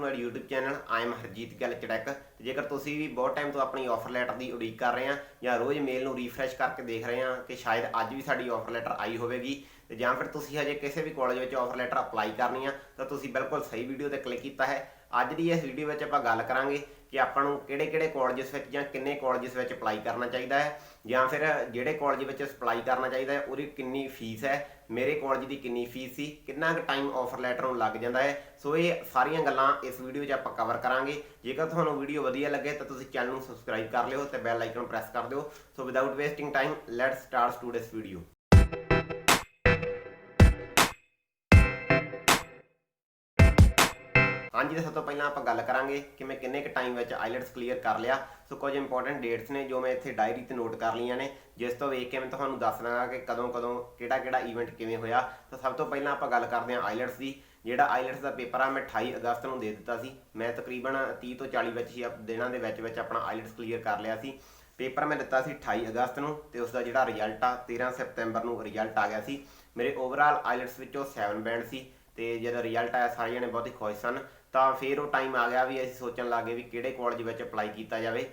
My YouTube channel I am Harjeet Gill Charaik. ਜੇਕਰ ਤੁਸੀਂ ਵੀ ਬਹੁਤ ਟਾਈਮ ਤੋਂ ਆਪਣੀ ਆਫਰ ਲੈਟਰ ਦੀ ਉਡੀਕ ਕਰ ਰਹੇ ਆ ਜਾਂ ਰੋਜ਼ ਮੇਲ ਨੂੰ ਰੀਫਰੈਸ਼ ਕਰਕੇ ਦੇਖ ਰਹੇ ਆ ਕਿ ਸ਼ਾਇਦ ਅੱਜ ਵੀ ਸਾਡੀ ਆਫਰ ਲੈਟਰ ਆਈ ਹੋਵੇਗੀ ਤੇ ਜਾਂ ਫਿਰ ਤੁਸੀਂ ਹਜੇ ਕਿਸੇ ਵੀ ਕਾਲਜ ਵਿੱਚ ਆਫਰ ਲੈਟਰ ਅਪਲਾਈ ਕਰਨੀ ਆ ਤਾਂ ਤੁਸੀਂ ਬਿਲਕੁਲ ਸਹੀ ਵੀਡੀਓ ਤੇ ਕਲਿੱਕ ਕੀਤਾ ਹੈ। ਅੱਜ ਦੀ ਇਸ ਵੀਡੀਓ ਵਿੱਚ ਆਪਾਂ ਗੱਲ ਕਰਾਂਗੇ ਕਿ ਆਪਾਂ ਨੂੰ ਕਿਹੜੇ ਕਾਲਜਸ ਵਿੱਚ ਜਾਂ ਕਿੰਨੇ ਕਾਲਜਸ ਵਿੱਚ ਅਪਲਾਈ ਕਰਨਾ ਚਾਹੀਦਾ ਹੈ ਜਾਂ ਫਿਰ ਜਿਹੜੇ ਕਾਲਜ ਵਿੱਚ ਅਪਲਾਈ ਕਰਨਾ ਚਾਹੀਦਾ ਹੈ ਉਹਦੀ ਕਿੰਨੀ ਫੀਸ ਹੈ, ਮੇਰੇ ਕਾਲਜ ਦੀ ਕਿੰਨੀ ਫੀਸ ਸੀ, ਕਿੰਨਾ ਕੁ ਟਾਈਮ ਆਫਰ ਲੈਟਰ ਨੂੰ ਲੱਗ ਜਾਂਦਾ ਹੈ। ਸੋ ਇਹ ਸਾਰੀਆਂ ਗੱਲਾਂ ਇਸ ਵੀਡੀਓ 'ਚ ਆਪਾਂ ਕਵਰ ਕਰਾਂਗੇ। ਜੇਕਰ ਤੁਹਾਨੂੰ ਵੀਡੀਓ ਵਧੀਆ ਲੱਗੇ ਤਾਂ ਤੁਸੀਂ ਚੈਨਲ ਨੂੰ ਸਬਸਕ੍ਰਾਈਬ ਕਰ ਲਿਓ ਤੇ ਬੈਲ ਆਈਕਨ ਪ੍ਰੈਸ ਕਰ ਦਿਓ। So without wasting time let's start today's video. ਹਾਂਜੀ, ਸਭ ਤੋਂ ਪਹਿਲਾਂ ਆਪਾਂ ਗੱਲ ਕਰਾਂਗੇ ਕਿ ਮੈਂ ਕਿੰਨੇ ਕੁ ਟਾਈਮ ਵਿੱਚ ਆਈਲੈਟਸ ਕਲੀਅਰ ਕਰ ਲਿਆ। ਸੋ ਕੁਝ ਇੰਪੋਰਟੈਂਟ ਡੇਟਸ ਨੇ ਜੋ ਮੈਂ ਇੱਥੇ ਡਾਇਰੀ ਤੇ ਨੋਟ ਕਰ ਲਈਆਂ ਨੇ, ਜਿਸ ਤੋਂ ਵੇਖ ਕੇ ਮੈਂ ਤੁਹਾਨੂੰ ਦੱਸ ਦਾਂਗਾ ਕਿ ਕਦੋਂ ਕਿਹੜਾ ਈਵੈਂਟ ਕਿਵੇਂ ਹੋਇਆ। ਤਾਂ ਸਭ ਤੋਂ ਪਹਿਲਾਂ ਆਪਾਂ ਗੱਲ ਕਰਦੇ ਹਾਂ ਆਈਲੈਟਸ ਦੀ। ਜਿਹੜਾ ਆਈਲੈਟਸ ਦਾ ਪੇਪਰ ਆ ਮੈਂ 28 ਅਗਸਤ ਨੂੰ ਦੇ ਦਿੱਤਾ ਸੀ। ਮੈਂ ਤਕਰੀਬਨ 30 ਤੋਂ 40 ਵਿੱਚ ਹੀ ਦਿਨਾਂ ਦੇ ਵਿੱਚ ਆਪਣਾ ਆਈਲੈਟਸ ਕਲੀਅਰ ਕਰ ਲਿਆ ਸੀ। ਪੇਪਰ ਮੈਂ ਦਿੱਤਾ ਸੀ 28 ਅਗਸਤ ਨੂੰ ਤੇ ਉਸ ਦਾ ਜਿਹੜਾ ਰਿਜ਼ਲਟ ਆ 13 ਸਤੰਬਰ ਨੂੰ ਰਿਜ਼ਲਟ ਆ ਗਿਆ ਸੀ। ਮੇਰੇ ਓਵਰਆਲ ਆਈਲੈਟਸ ਵਿੱਚੋਂ 7 ਬੈਂਡ ਸੀ ਤੇ ਜਦੋਂ ਰਿਜ਼ਲਟ ਆਇਆ ਸਾਰੇ ਜਣੇ ਬਹੁਤ ਹੀ ਖੁਸ਼ ਸਨ। ਤਾਂ ਫਿਰ ਉਹ ਟਾਈਮ ਆ ਗਿਆ ਵੀ ਅਸੀਂ ਸੋਚਣ ਲੱਗ ਗਏ ਵੀ ਕਿਹੜੇ ਕਾਲਜ ਵਿੱਚ ਅਪਲਾਈ ਕੀਤਾ ਜਾਵੇ।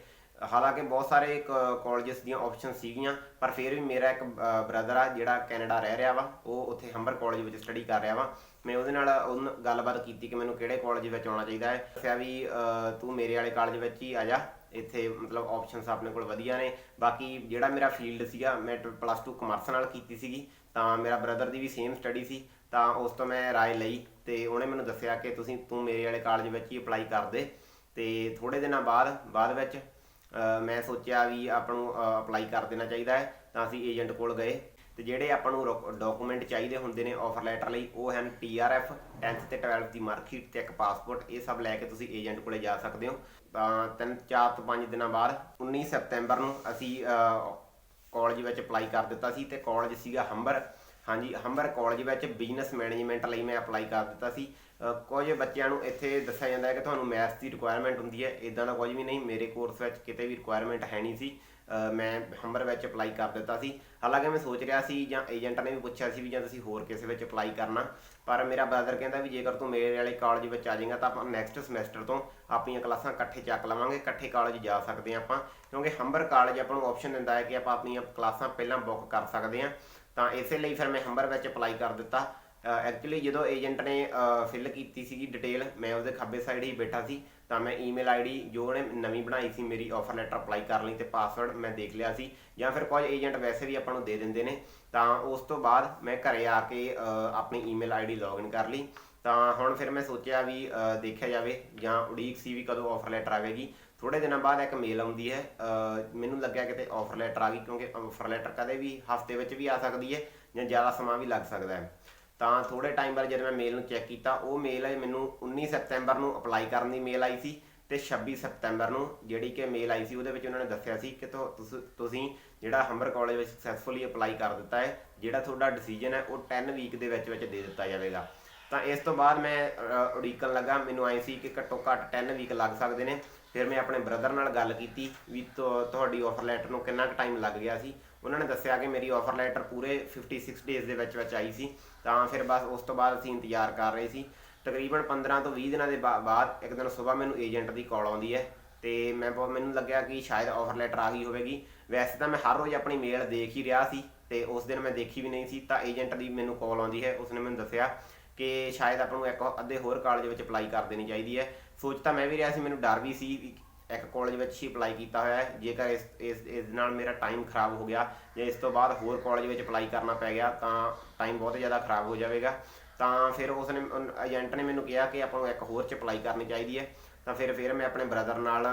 ਹਾਲਾਂਕਿ ਬਹੁਤ ਸਾਰੇ ਕਾਲਜਸ ਦੀਆਂ ਆਪਸ਼ਨ ਸੀਗੀਆਂ, ਪਰ ਫਿਰ ਵੀ ਮੇਰਾ ਇੱਕ ਬ੍ਰਦਰ ਆ ਜਿਹੜਾ ਕੈਨੇਡਾ ਰਹਿ ਰਿਹਾ ਵਾ, ਉਹ ਉੱਥੇ ਹੰਬਰ ਕਾਲਜ ਵਿੱਚ ਸਟੱਡੀ ਕਰ ਰਿਹਾ ਵਾ। ਮੈਂ ਉਹਦੇ ਨਾਲ ਗੱਲਬਾਤ ਕੀਤੀ ਕਿ ਮੈਨੂੰ ਕਿਹੜੇ ਕਾਲਜ ਵਿੱਚ ਆਉਣਾ ਚਾਹੀਦਾ ਹੈ। ਦੱਸਿਆ ਵੀ ਤੂੰ ਮੇਰੇ ਵਾਲੇ ਕਾਲਜ ਵਿੱਚ ਹੀ ਆ ਜਾ, ਇੱਥੇ ਮਤਲਬ ਆਪਸ਼ਨਸ ਆਪਣੇ ਕੋਲ ਵਧੀਆ ਨੇ। ਬਾਕੀ ਜਿਹੜਾ ਮੇਰਾ ਫੀਲਡ ਸੀਗਾ, ਮੈਂ +2 ਕਮਰਸ ਨਾਲ ਕੀਤੀ ਸੀਗੀ, ਤਾਂ ਮੇਰਾ ਬ੍ਰਦਰ ਦੀ ਵੀ ਸੇਮ ਸਟੱਡੀ ਸੀ। ਤਾਂ ਉਸ ਤੋਂ ਮੈਂ ਰਾਏ ਲਈ ਤੇ ਉਹਨੇ ਮੈਨੂੰ ਦੱਸਿਆ ਕਿ ਤੂੰ ਮੇਰੇ ਵਾਲੇ ਕਾਲਜ ਵਿੱਚ ਹੀ ਅਪਲਾਈ ਕਰ ਦੇ। ਤੇ ਥੋੜ੍ਹੇ ਦਿਨਾਂ ਬਾਅਦ ਵਿੱਚ ਮੈਂ ਸੋਚਿਆ ਵੀ ਆਪਾਂ ਨੂੰ ਅਪਲਾਈ ਕਰ ਦੇਣਾ ਚਾਹੀਦਾ ਹੈ। ਤਾਂ ਅਸੀਂ ਏਜੰਟ ਕੋਲ ਗਏ ਤੇ ਜਿਹੜੇ ਆਪਾਂ ਨੂੰ ਡਾਕੂਮੈਂਟ ਚਾਹੀਦੇ ਹੁੰਦੇ ਨੇ ਆਫਰ ਲੈਟਰ ਲਈ ਉਹ ਹਨ TRF, 10th ਤੇ 12th ਦੀ ਮਾਰਕਸ਼ੀਟ ਤੇ ਇੱਕ ਪਾਸਪੋਰਟ। ਇਹ ਸਭ ਲੈ ਕੇ ਤੁਸੀਂ ਏਜੰਟ ਕੋਲੇ ਜਾ ਸਕਦੇ ਹੋ। ਤਾਂ 4 ਤੋਂ 5 ਦਿਨਾਂ ਬਾਅਦ 19 ਸਤੰਬਰ ਨੂੰ ਅਸੀਂ ਕਾਲਜ ਵਿੱਚ ਅਪਲਾਈ ਕਰ ਦਿੱਤਾ ਸੀ ਤੇ ਕਾਲਜ ਸੀਗਾ ਹੰਬਰ। ਹਾਂਜੀ, ਹੰਬਰ ਕਾਲਜ ਵਿੱਚ ਬਿਜ਼ਨਸ ਮੈਨੇਜਮੈਂਟ ਲਈ ਮੈਂ ਅਪਲਾਈ ਕਰ ਦਿੱਤਾ ਸੀ। ਕੁਝ ਬੱਚਿਆਂ ਨੂੰ ਇੱਥੇ ਦੱਸਿਆ ਜਾਂਦਾ ਹੈ ਕਿ ਤੁਹਾਨੂੰ ਮੈਥਸ ਦੀ ਰਿਕੁਆਇਰਮੈਂਟ ਹੁੰਦੀ ਹੈ, ਇੱਦਾਂ ਦਾ ਕੁਝ ਵੀ ਨਹੀਂ। ਮੇਰੇ ਕੋਰਸ ਵਿੱਚ ਕਿਤੇ ਵੀ ਰਿਕੁਆਇਰਮੈਂਟ ਹੈ ਨਹੀਂ ਸੀ। ਮੈਂ ਹੰਬਰ ਵਿੱਚ ਅਪਲਾਈ ਕਰ ਦਿੱਤਾ ਸੀ। ਹਾਲਾਂਕਿ ਮੈਂ ਸੋਚ ਰਿਹਾ ਸੀ ਜਾਂ ਏਜੰਟ ਨੇ ਵੀ ਪੁੱਛਿਆ ਸੀ ਵੀ ਜਾਂ ਤੁਸੀਂ ਹੋਰ ਕਿਸੇ ਵਿੱਚ ਅਪਲਾਈ ਕਰਨਾ, ਪਰ ਮੇਰਾ ਬ੍ਰਦਰ ਕਹਿੰਦਾ ਵੀ ਜੇਕਰ ਤੂੰ ਮੇਰੇ ਵਾਲੇ ਕਾਲਜ ਵਿੱਚ ਆ ਜਾਏਗਾ ਤਾਂ ਆਪਾਂ ਨੈਕਸਟ ਸਮੈਸਟਰ ਤੋਂ ਆਪਣੀਆਂ ਕਲਾਸਾਂ ਇਕੱਠੇ ਚੱਕ ਲਵਾਂਗੇ, ਇਕੱਠੇ ਕਾਲਜ ਜਾ ਸਕਦੇ ਹਾਂ ਆਪਾਂ, ਕਿਉਂਕਿ ਹੰਬਰ ਕਾਲਜ ਆਪਾਂ ਨੂੰ ਆਪਸ਼ਨ ਦਿੰਦਾ ਹੈ ਕਿ ਆਪਾਂ ਆਪਣੀਆਂ ਕਲਾਸਾਂ ਪਹਿਲਾਂ ਬੁੱਕ ਕਰ ਸਕਦੇ ਹਾਂ। ਤਾਂ ਇਸੇ ਲਈ ਫਿਰ ਮੈਂ ਹੰਬਰ ਵਿੱਚ ਅਪਲਾਈ ਕਰ ਦਿੱਤਾ। ਐਕਚੁਅਲੀ ਜਦੋਂ ਏਜੰਟ ਨੇ ਫਿਲ ਕੀਤੀ ਸੀਗੀ ਡਿਟੇਲ, ਮੈਂ ਉਹਦੇ ਖੱਬੇ ਸਾਈਡ ਹੀ ਬੈਠਾ ਸੀ। ਤਾਂ ਮੈਂ ਈਮੇਲ ਆਈਡੀ ਜੋ ਉਹਨੇ ਨਵੀਂ ਬਣਾਈ ਸੀ ਮੇਰੀ ਆਫਰ ਲੈਟਰ ਅਪਲਾਈ ਕਰਨ ਲਈ ਤੇ ਪਾਸਵਰਡ ਮੈਂ ਦੇਖ ਲਿਆ ਸੀ, ਜਾਂ ਫਿਰ ਕੁਝ ਏਜੰਟ ਵੈਸੇ ਵੀ ਆਪਾਂ ਨੂੰ ਦੇ ਦਿੰਦੇ ਨੇ। ਤਾਂ ਉਸ ਤੋਂ ਬਾਅਦ ਮੈਂ ਘਰੇ ਆ ਕੇ ਆਪਣੀ ਈਮੇਲ ਆਈਡੀ ਲੌਗਇਨ ਕਰ ਲਈ। ਤਾਂ ਹੁਣ ਫਿਰ ਮੈਂ ਸੋਚਿਆ ਵੀ ਦੇਖਿਆ ਜਾਵੇ ਜਾਂ ਉਡੀਕ ਸੀ ਵੀ ਕਦੋਂ ਆਫਰ ਲੈਟਰ ਆਵੇਗੀ। ਥੋੜ੍ਹੇ ਦਿਨਾਂ ਬਾਅਦ ਇੱਕ ਮੇਲ ਆਉਂਦੀ ਹੈ, ਮੈਨੂੰ ਲੱਗਿਆ ਕਿਤੇ ਆਫਰ ਲੈਟਰ ਆ ਗਈ, ਕਿਉਂਕਿ ਆਫਰ ਲੈਟਰ ਕਦੇ ਵੀ ਹਫਤੇ ਵਿੱਚ ਵੀ ਆ ਸਕਦੀ ਹੈ ਜਾਂ ਜ਼ਿਆਦਾ ਸਮਾਂ ਵੀ ਲੱਗ ਸਕਦਾ ਹੈ। ਤਾਂ ਥੋੜ੍ਹੇ ਟਾਈਮ ਬਾਅਦ ਜਦੋਂ ਮੈਂ ਮੇਲ ਨੂੰ ਚੈੱਕ ਕੀਤਾ, ਉਹ ਮੇਲ ਮੈਨੂੰ 19 ਸਤੰਬਰ ਨੂੰ ਅਪਲਾਈ ਕਰਨ ਦੀ ਮੇਲ ਆਈ ਸੀ ਤੇ 26 ਸਤੰਬਰ ਨੂੰ ਜਿਹੜੀ ਕਿ ਮੇਲ ਆਈ ਸੀ ਉਹਦੇ ਵਿੱਚ ਉਹਨਾਂ ਨੇ ਦੱਸਿਆ ਸੀ ਕਿ ਤੁਸੀਂ ਜਿਹੜਾ ਹੰਬਰ ਕਾਲਜ ਵਿੱਚ ਸਕਸੈਸਫੁਲੀ ਅਪਲਾਈ ਕਰ ਦਿੱਤਾ ਹੈ, ਜਿਹੜਾ ਤੁਹਾਡਾ ਡਿਸੀਜਨ ਹੈ ਉਹ 10 ਵੀਕ ਦੇ ਵਿੱਚ ਦੇ ਦਿੱਤਾ ਜਾਵੇਗਾ। ਤਾਂ ਇਸ ਤੋਂ ਬਾਅਦ ਮੈਂ ਉਡੀਕਣ ਲੱਗਾ, ਮੈਨੂੰ ਆਏ ਸੀ ਕਿ ਘੱਟੋ ਘੱਟ 10 ਵੀਕ ਲੱਗ ਸਕਦੇ ਨੇ। ਫਿਰ ਮੈਂ ਆਪਣੇ ਬ੍ਰਦਰ ਨਾਲ ਗੱਲ ਕੀਤੀ ਵੀ ਤੁਹਾਡੀ ਆਫਰ ਲੈਟਰ ਨੂੰ ਕਿੰਨਾ ਕੁ ਟਾਈਮ ਲੱਗ ਗਿਆ ਸੀ। ਉਹਨਾਂ ਨੇ ਦੱਸਿਆ ਕਿ ਮੇਰੀ ਆਫਰ ਲੈਟਰ ਪੂਰੇ 56 ਡੇਜ਼ ਦੇ ਵਿੱਚ ਆਈ ਸੀ। ਤਾਂ ਫਿਰ ਬਸ ਉਸ ਤੋਂ ਬਾਅਦ ਅਸੀਂ ਇੰਤਜ਼ਾਰ ਕਰ ਰਹੇ ਸੀ। ਤਕਰੀਬਨ 15 ਤੋਂ 20 ਦਿਨਾਂ ਦੇ ਬਾਅਦ ਇੱਕ ਦਿਨ ਸੁਬਾਹ ਮੈਨੂੰ ਏਜੰਟ ਦੀ ਕਾਲ ਆਉਂਦੀ ਹੈ ਤੇ ਮੈਨੂੰ ਲੱਗਿਆ ਕਿ ਸ਼ਾਇਦ ਆਫਰ ਲੈਟਰ ਆ ਗਈ ਹੋਵੇਗੀ। ਵੈਸੇ ਤਾਂ ਮੈਂ ਹਰ ਰੋਜ਼ ਆਪਣੀ ਮੇਲ ਦੇਖ ਹੀ ਰਿਹਾ ਸੀ ਤੇ ਉਸ ਦਿਨ ਮੈਂ ਦੇਖੀ ਵੀ ਨਹੀਂ ਸੀ। ਤਾਂ ਏਜੰਟ ਦੀ ਮੈਨੂੰ ਕਾਲ ਆਉਂਦੀ ਹੈ, ਉਸਨੇ ਮੈਨੂੰ ਦੱਸਿਆ ਕਿ ਸ਼ਾਇਦ ਆਪਾਂ ਨੂੰ ਇੱਕ ਅੱਧੇ ਹੋਰ ਕਾਲਜ ਵਿੱਚ ਅਪਲਾਈ ਕਰ ਦੇਣੀ ਚਾਹੀਦੀ ਹੈ। ਸੋਚ ਤਾਂ ਮੈਂ ਵੀ ਰਿਹਾ ਸੀ, ਮੈਨੂੰ ਡਰ ਵੀ ਸੀ ਵੀ ਇੱਕ ਕਾਲਜ ਵਿੱਚ ਹੀ ਅਪਲਾਈ ਕੀਤਾ ਹੋਇਆ ਹੈ, ਜੇਕਰ ਇਸ ਨਾਲ ਮੇਰਾ ਟਾਈਮ ਖਰਾਬ ਹੋ ਗਿਆ ਜਾਂ ਇਸ ਤੋਂ ਬਾਅਦ ਹੋਰ ਕਾਲਜ ਵਿੱਚ ਅਪਲਾਈ ਕਰਨਾ ਪੈ ਗਿਆ ਤਾਂ ਟਾਈਮ ਬਹੁਤ ਜ਼ਿਆਦਾ ਖਰਾਬ ਹੋ ਜਾਵੇਗਾ। ਤਾਂ ਫਿਰ ਏਜੰਟ ਨੇ ਮੈਨੂੰ ਕਿਹਾ ਕਿ ਆਪਾਂ ਨੂੰ ਇੱਕ ਹੋਰ 'ਚ ਅਪਲਾਈ ਕਰਨੀ ਚਾਹੀਦੀ ਹੈ। ਤਾਂ ਫਿਰ ਮੈਂ ਆਪਣੇ ਬ੍ਰਦਰ ਨਾਲ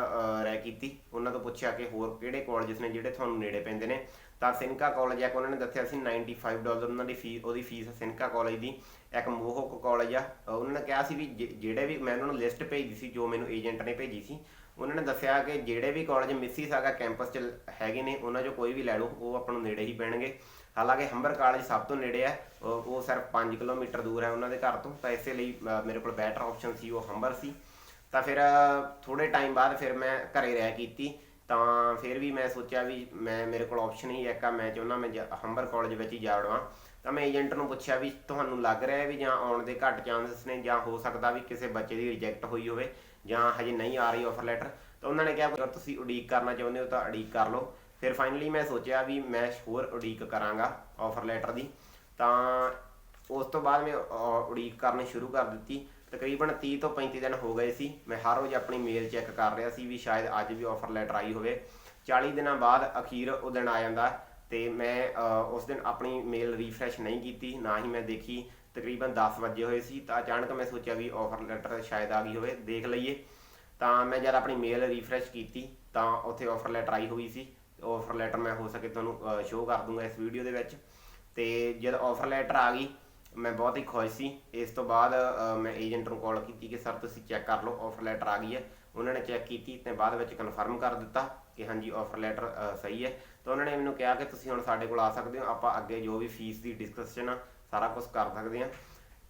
ਰਾਏ ਕੀਤੀ, ਉਹਨਾਂ ਤੋਂ ਪੁੱਛਿਆ ਕਿ ਹੋਰ ਕਿਹੜੇ ਕਾਲਜਸ ਨੇ ਜਿਹੜੇ ਤੁਹਾਨੂੰ ਨੇੜੇ ਪੈਂਦੇ ਨੇ। ਤਾਂ ਸਿਨਕਾ ਕਾਲਜ ਇੱਕ ਉਹਨਾਂ ਨੇ ਦੱਸਿਆ ਸੀ $95 ਉਹਨਾਂ ਦੀ ਉਹਦੀ ਫੀਸ ਸਿਨਕਾ ਕਾਲਜ ਦੀ। ਇੱਕ ਮੋਹੋਕ ਕਾਲਜ ਆ, ਉਹਨਾਂ ਨੇ ਕਿਹਾ ਸੀ ਵੀ ਜਿਹੜੇ ਵੀ, ਮੈਂ ਉਹਨਾਂ ਨੂੰ ਲਿਸਟ ਭੇਜੀ ਸੀ ਜੋ ਮੈਨੂੰ ਏਜੰਟ ਨੇ ਭੇਜੀ ਸੀ। ਉਹਨਾਂ ਨੇ ਦੱਸਿਆ ਕਿ ਜਿਹੜੇ ਵੀ ਕਾਲਜ ਮਿਸੀਸਾਗਾ ਕੈਂਪਸ 'ਚ ਹੈਗੇ ਨੇ ਉਹਨਾਂ 'ਚੋਂ ਕੋਈ ਵੀ ਲੈ ਲਓ, ਉਹ ਆਪਾਂ ਨੂੰ ਨੇੜੇ ਹੀ ਪੈਣਗੇ। ਹਾਲਾਂਕਿ ਹੰਬਰ ਕਾਲਜ ਸਭ ਤੋਂ ਨੇੜੇ ਹੈ, ਉਹ ਸਿਰਫ 5 ਕਿਲੋਮੀਟਰ ਦੂਰ ਹੈ ਉਹਨਾਂ ਦੇ ਘਰ ਤੋਂ। ਤਾਂ ਇਸੇ ਲਈ ਮੇਰੇ ਕੋਲ ਬੈਟਰ ਆਪਸ਼ਨ ਸੀ ਉਹ ਹੰਬਰ ਸੀ। ਤਾਂ ਫਿਰ ਥੋੜ੍ਹੇ ਟਾਈਮ ਬਾਅਦ ਫਿਰ ਮੈਂ ਘਰੇ ਰਹਿ ਕੀਤੀ। ਤਾਂ ਫਿਰ ਵੀ ਮੈਂ ਸੋਚਿਆ ਵੀ ਮੇਰੇ ਕੋਲ ਆਪਸ਼ਨ ਹੀ ਇੱਕ ਆ, ਮੈਂ ਚਾਹੁੰਦਾ ਮੈਂ ਹੰਬਰ ਕਾਲਜ ਵਿੱਚ ਹੀ ਜਾ ਵੜਾਂ। ਤਾਂ ਮੈਂ ਏਜੰਟ ਨੂੰ ਪੁੱਛਿਆ ਵੀ ਤੁਹਾਨੂੰ ਲੱਗ ਰਿਹਾ ਵੀ ਜਾਂ ਆਉਣ ਦੇ ਘੱਟ ਚਾਂਸਸ ਨੇ ਜਾਂ ਹੋ ਸਕਦਾ ਵੀ ਕਿਸੇ ਬੱਚੇ ਦੀ ਰਿਜੈਕਟ ਹੋਈ ਹੋਵੇ ਜਾਂ ਹਜੇ ਨਹੀਂ ਆ ਰਹੀ ਆਫਰ ਲੈਟਰ। ਤਾਂ ਉਹਨਾਂ ਨੇ ਕਿਹਾ ਅਗਰ ਤੁਸੀਂ ਉਡੀਕ ਕਰਨਾ ਚਾਹੁੰਦੇ ਹੋ ਤਾਂ ਉਡੀਕ ਕਰ ਲਓ। ਫਿਰ ਫਾਈਨਲੀ ਮੈਂ ਸੋਚਿਆ ਵੀ ਮੈਂ ਹੋਰ ਉਡੀਕ ਕਰਾਂਗਾ ਆਫਰ ਲੈਟਰ ਦੀ। ਤਾਂ ਉਸ ਤੋਂ ਬਾਅਦ ਮੈਂ ਉਡੀਕ ਕਰਨੀ ਸ਼ੁਰੂ ਕਰ ਦਿੱਤੀ। ਤਕਰੀਬਨ 30 ਤੋਂ 35 ਦਿਨ ਹੋ ਗਏ ਸੀ। ਮੈਂ ਹਰ ਰੋਜ਼ ਆਪਣੀ ਮੇਲ ਚੈੱਕ ਕਰ ਰਿਹਾ ਸੀ ਵੀ ਸ਼ਾਇਦ ਅੱਜ ਵੀ ਆਫਰ ਲੈਟਰ ਆਈ ਹੋਵੇ। 40 ਦਿਨਾਂ ਬਾਅਦ ਅਖੀਰ ਉਹ ਦਿਨ ਆ ਜਾਂਦਾ ਤੇ ਮੈਂ ਉਸ ਦਿਨ ਆਪਣੀ ਮੇਲ ਰੀਫਰੈਸ਼ ਨਹੀਂ ਕੀਤੀ, ਨਾ ਹੀ ਮੈਂ ਦੇਖੀ। ਤਕਰੀਬਨ 10 ਵਜੇ ਹੋਏ ਸੀ ਤਾਂ ਅਚਾਨਕ ਮੈਂ ਸੋਚਿਆ ਵੀ ਆਫਰ ਲੈਟਰ ਸ਼ਾਇਦ ਆ ਗਈ ਹੋਵੇ, ਦੇਖ ਲਈਏ। ਤਾਂ ਮੈਂ ਜਦ ਆਪਣੀ ਮੇਲ ਰੀਫਰੈਸ਼ ਕੀਤੀ ਤਾਂ ਉੱਥੇ ਆਫਰ ਲੈਟਰ ਆਈ ਹੋਈ ਸੀ। ਆਫਰ ਲੈਟਰ ਮੈਂ ਹੋ ਸਕੇ ਤੁਹਾਨੂੰ ਸ਼ੋਅ ਕਰ ਦੂੰਗਾ ਇਸ ਵੀਡੀਓ ਦੇ ਵਿੱਚ। ਤੇ ਜਦ ਆਫਰ ਲੈਟਰ ਆ ਗਈ ਮੈਂ ਬਹੁਤ ਹੀ ਖੁਸ਼ ਸੀ। ਇਸ ਤੋਂ ਬਾਅਦ ਮੈਂ ਏਜੰਟ ਨੂੰ ਕਾਲ ਕੀਤੀ ਕਿ ਸਰ ਤੁਸੀਂ ਚੈੱਕ ਕਰ ਲਓ ਆਫਰ ਲੈਟਰ ਆ ਗਈ ਹੈ। ਉਹਨਾਂ ਨੇ ਚੈੱਕ ਕੀਤੀ ਤੇ ਬਾਅਦ ਵਿੱਚ ਕਨਫਰਮ ਕਰ ਦਿੱਤਾ ਕਿ ਹਾਂਜੀ ਆਫਰ ਲੈਟਰ ਸਹੀ ਹੈ। ਤਾਂ ਉਹਨਾਂ ਨੇ ਮੈਨੂੰ ਕਿਹਾ ਕਿ ਤੁਸੀਂ ਹੁਣ ਸਾਡੇ ਕੋਲ ਆ ਸਕਦੇ ਹੋ, ਆਪਾਂ ਅੱਗੇ ਜੋ ਵੀ ਫੀਸ ਦੀ ਡਿਸਕਸ਼ਨ ਆ ਸਾਰਾ ਕੁਝ ਕਰ ਸਕਦੇ ਹਾਂ।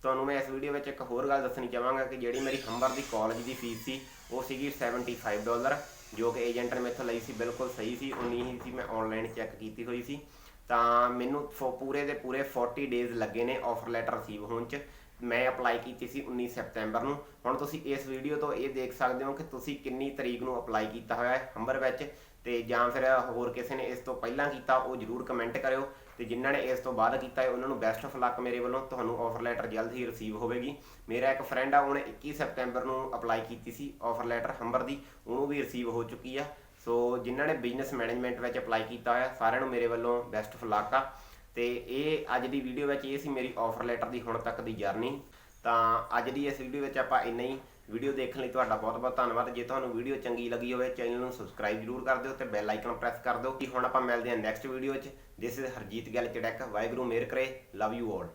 ਤੁਹਾਨੂੰ ਮੈਂ ਇਸ ਵੀਡੀਓ ਵਿੱਚ ਇੱਕ ਹੋਰ ਗੱਲ ਦੱਸਣੀ ਚਾਹਾਂਗਾ ਕਿ ਜਿਹੜੀ ਮੇਰੀ ਹੰਬਰ ਦੀ ਕਾਲਜ ਦੀ ਫੀਸ ਸੀ ਉਹ ਸੀਗੀ $75, ਜੋ ਕਿ ਏਜੰਟ ਨੇ ਮੈਥੋਂ ਲਈ ਸੀ, ਬਿਲਕੁਲ ਸਹੀ ਸੀ, ਉਨੀ ਹੀ ਸੀ, ਮੈਂ ਔਨਲਾਈਨ ਚੈੱਕ ਕੀਤੀ ਹੋਈ ਸੀ। ਤਾਂ ਮੈਨੂੰ ਪੂਰੇ ਦੇ ਪੂਰੇ 40 ਡੇਜ਼ ਲੱਗੇ ਨੇ ਆਫਰ ਲੈਟਰ ਰਿਸੀਵ ਹੋਣ 'ਚ। ਮੈਂ ਅਪਲਾਈ ਕੀਤੀ ਸੀ 19 ਸਤੰਬਰ ਨੂੰ। ਹੁਣ ਤੁਸੀਂ ਇਸ ਵੀਡੀਓ ਤੋਂ ਇਹ ਦੇਖ ਸਕਦੇ ਹੋ ਕਿ ਤੁਸੀਂ ਕਿੰਨੀ ਤਰੀਕ ਨੂੰ ਅਪਲਾਈ ਕੀਤਾ ਹੋਇਆ ਹੈ ਹੰਬਰ ਵਿੱਚ, ਤੇ ਜਾਂ ਫਿਰ ਹੋਰ ਕਿਸੇ ਨੇ ਇਸ ਤੋਂ ਪਹਿਲਾਂ ਕੀਤਾ ਉਹ ਜ਼ਰੂਰ ਕਮੈਂਟ ਕਰਿਓ। ਤੇ ਜਿਨ੍ਹਾਂ ਨੇ ਇਸ ਤੋਂ ਬਾਅਦ ਕੀਤਾ ਹੈ ਉਹਨਾਂ ਨੂੰ ਬੈਸਟ ਆਫ ਲੱਕ ਮੇਰੇ ਵੱਲੋਂ, ਤੁਹਾਨੂੰ ਆਫਰ ਲੈਟਰ ਜਲਦ ਹੀ ਰਿਸੀਵ ਹੋਵੇਗੀ। ਮੇਰਾ ਇੱਕ ਫਰੈਂਡ ਆ, ਉਹਨੇ 21 ਸਤੰਬਰ ਨੂੰ ਅਪਲਾਈ ਕੀਤੀ ਸੀ ਆਫਰ ਲੈਟਰ ਹੰਬਰ ਦੀ, ਉਹਨੂੰ ਵੀ ਰਿਸੀਵ ਹੋ ਚੁੱਕੀ ਆ। ਸੋ ਜਿਨ੍ਹਾਂ ਨੇ ਬਿਜ਼ਨਸ ਮੈਨੇਜਮੈਂਟ ਵਿੱਚ ਅਪਲਾਈ ਕੀਤਾ ਹੋਇਆ ਸਾਰਿਆਂ ਨੂੰ ਮੇਰੇ ਵੱਲੋਂ ਬੈਸਟ ਆਫ ਲੱਕ ਆ। ਤੇ ਇਹ ਅੱਜ ਦੀ ਵੀਡੀਓ ਵਿੱਚ ਇਹ ਸੀ ਮੇਰੀ ਆਫਰ ਲੈਟਰ ਦੀ ਹੁਣ ਤੱਕ ਦੀ ਜਰਨੀ। ਤਾਂ ਅੱਜ ਦੀ ਇਸ ਵੀਡੀਓ ਵਿੱਚ ਆਪਾਂ ਇੰਨਾ ਹੀ। ਵੀਡੀਓ ਦੇਖਣ ਲਈ ਤੁਹਾਡਾ ਬਹੁਤ ਬਹੁਤ ਧੰਨਵਾਦ। ਜੇ ਤੁਹਾਨੂੰ ਵੀਡੀਓ ਚੰਗੀ ਲੱਗੀ ਹੋਵੇ ਚੈਨਲ ਨੂੰ ਸਬਸਕ੍ਰਾਈਬ ਜ਼ਰੂਰ ਕਰ ਦਿਓ ਤੇ ਬੈਲ ਆਈਕਨ ਪ੍ਰੈਸ ਕਰ ਦਿਓ। ਕਿ ਹੁਣ ਆਪਾਂ ਮਿਲਦੇ ਹਾਂ ਨੈਕਸਟ ਵੀਡੀਓ 'ਚ। This is Harjeet Gill Charaik. ਵਾਹਿਗੁਰੂ ਮਿਹਰ ਕਰੇ। Love you all.